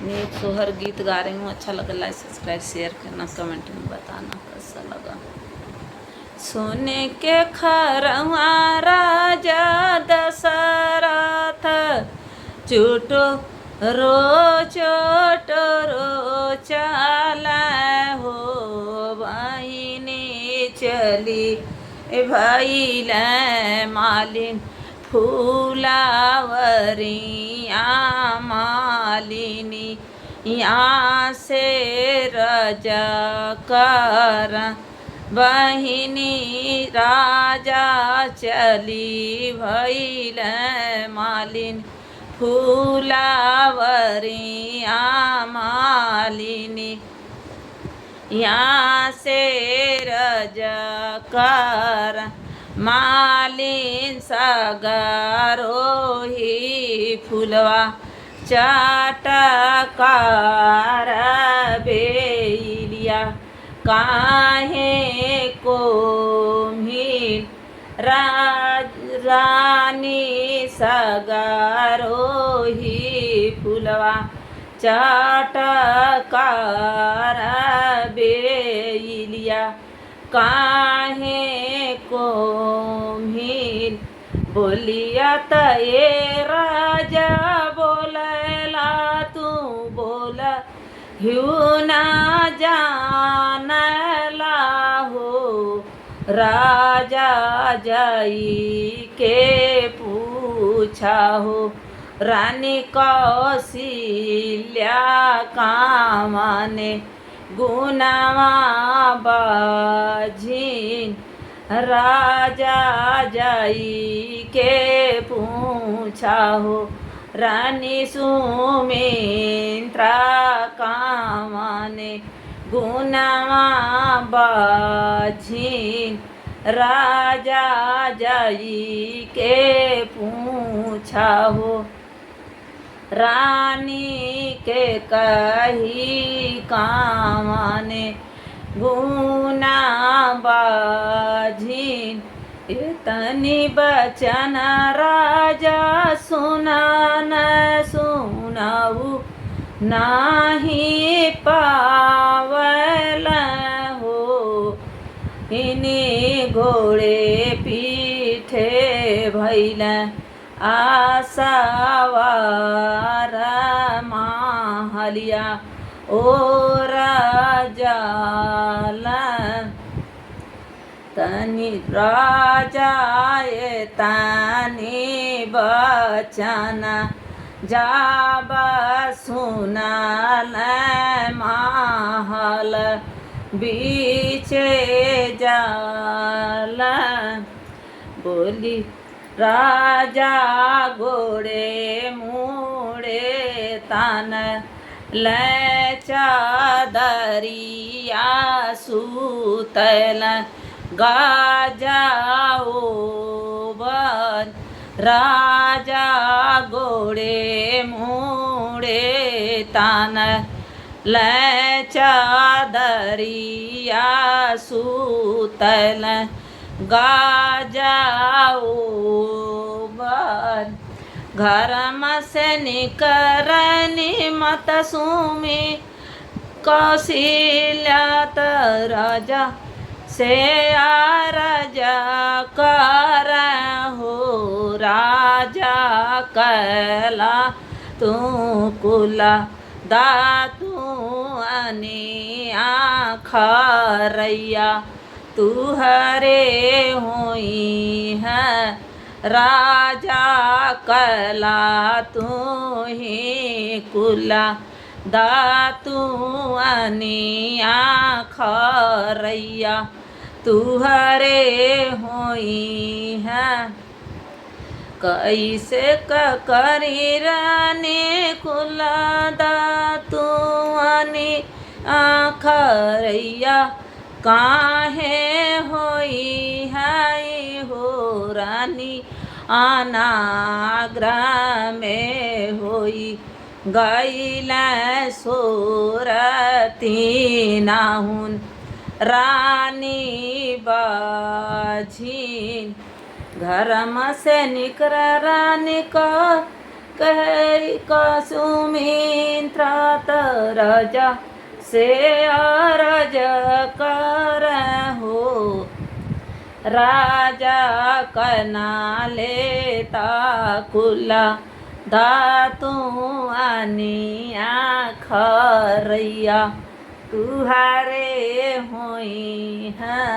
मैं एक सोहर गीत गा रही हूँ। अच्छा लगा लाइक सब्सक्राइब शेयर करना, कमेंट में बताना कैसा लगा। सोने के खरवा राजा दशरथ चोटो रो चोटो रो चला हो बहिनी चली भैल मालिन फूलावरिया मालिनी यहाँ से रजा कर बहिनी राजा चली भैल मालिन फूलावरिया मालिनी यहाँ से रजा कर मालिन सगरो ही फुलवा चटकार बेलिया काहे को मिल रानी सगरो ही फुलवा चटकार बेलिया काहे को मिल बोलिया तये राजा बोलला तू बोल ना जानला हो राजा जाई के पूछा हो रानी कौशल्या कामने गुनावा बाझीन राजा जाई के पूछा हो रानी सुमित्रा कामने गुनावा बाझीन राजा जाई के पूछा हो रानी के कही कामने गुना बाझीन इतनी बचन राजा सुनान सुनाऊ नाही पावल हो इन्हीं घोड़े पीठे भैल आसावार माहलिया ओ राजाला तनि राजा ये तनि बचन जाब सुनल महल बीचे जाल बोली राजा गोड़े मुड़े तन ले चादरिया सुतल गाजाओ बन राजा गोड़े मुड़े तन ले चादरिया सुतल गाजाओ बन घर से निकरनी मत सुमी कौशल्या राजा से राजा कर हो राजा कला तू कुला दातू अनिया खरैया तू हरे हुई है राजा कला तू ही कुला दातू अनिया खरैया तू हरे हुई है कैसे करी रानी कुला दातू अनिया खरैया काहे होई है हो रानी अनाग्रह में होई गैला सोरती नाहुन रानी बाझीन घरम से निकर रानी को कही कसुमित्रा राजा से अरज करहु। राजा कना लेता कुला धातु आनिया खरैया तुहारे होई है।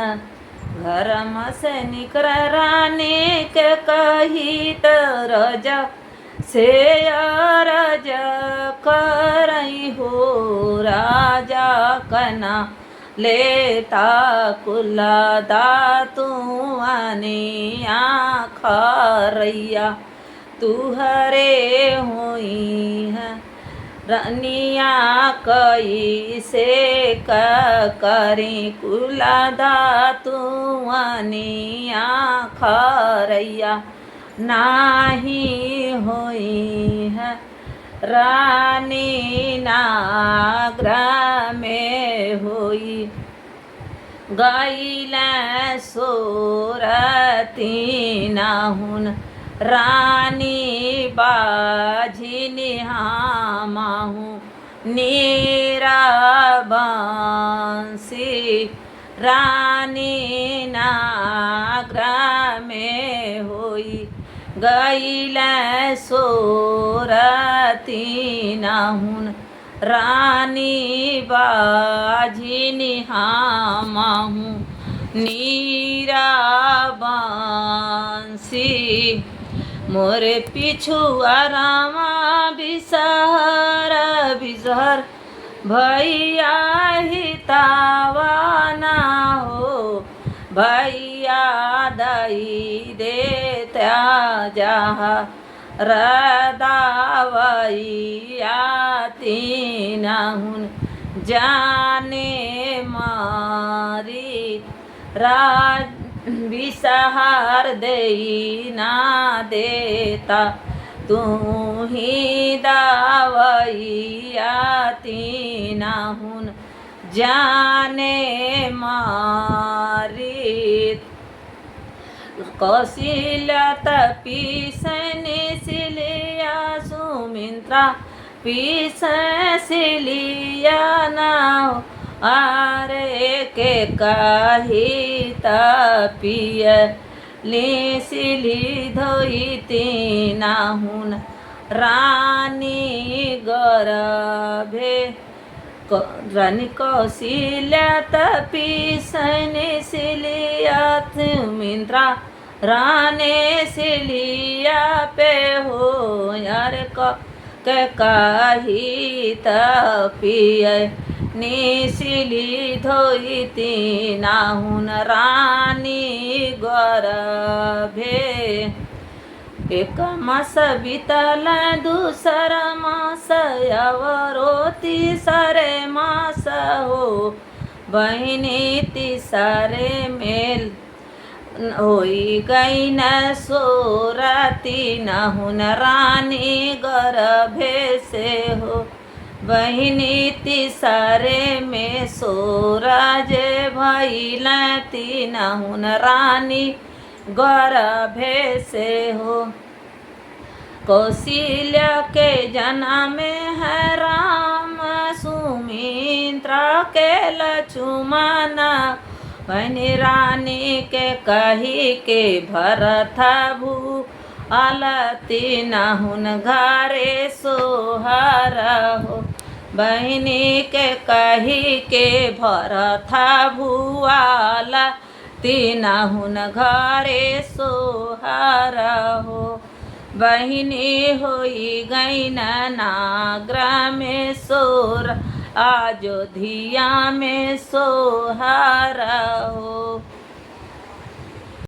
घर से निकर रानी के कही तरज से अरज करई हो। राजा कना लेता कुला दातु आनिया खरैया तुहरे हुई है। रनिया कई से करी कुला दातु आनिया खरैया नाही होई है। रानी नागरा में होई गईला सोरती नाहुन। रानी बाझी हामाहू नीरा बंसी। रानी नागरा में होई गईला सोरती नाहुन। रानी बाझी हामाहू नीरा बंसी। मोरे पिछुआ रामा बिसहर बिसहर भैया हितावाना हो। भैया दई देत्या जहा रदावैया तीनहुन जाने मारी। राज बिसहार देई ना देता तू ही दावैया तीनहुन जाने मारी। कौशल्या पीसन सिलिया सुमित्रा पीस सिलिया नाव। आरे के कही तपिय ली सिली धोई तीनाहुन। रानी गरभे रानी कौशल्या पीसन सिलिया सुमित्रा राने सिलिया पे हो। यार के कही तपिय निसिली धोई तीनाहुन। रानी गरभे एक मास बीतल दूसर मास अवरो तीसरे मास हो। बहिनी तीसरे मेल होई गई न सोरती नाहुन। रानी गरभे से हो बहिनी तीसरे में सोराज भइल तीनहुन। रानी गरभे से हो। कौशल्या के जन्म है राम सुमित्रा के लक्ष्मण। बहिनी रानी के कही के भरत भू अलती नाहुन घरे सोहर हो। बहिनी के कही के भरत भुआल तीनाहुन घरे सोहर हो। बहिनी होई गई नागरा में सोर अयोध्या में सोहर हो।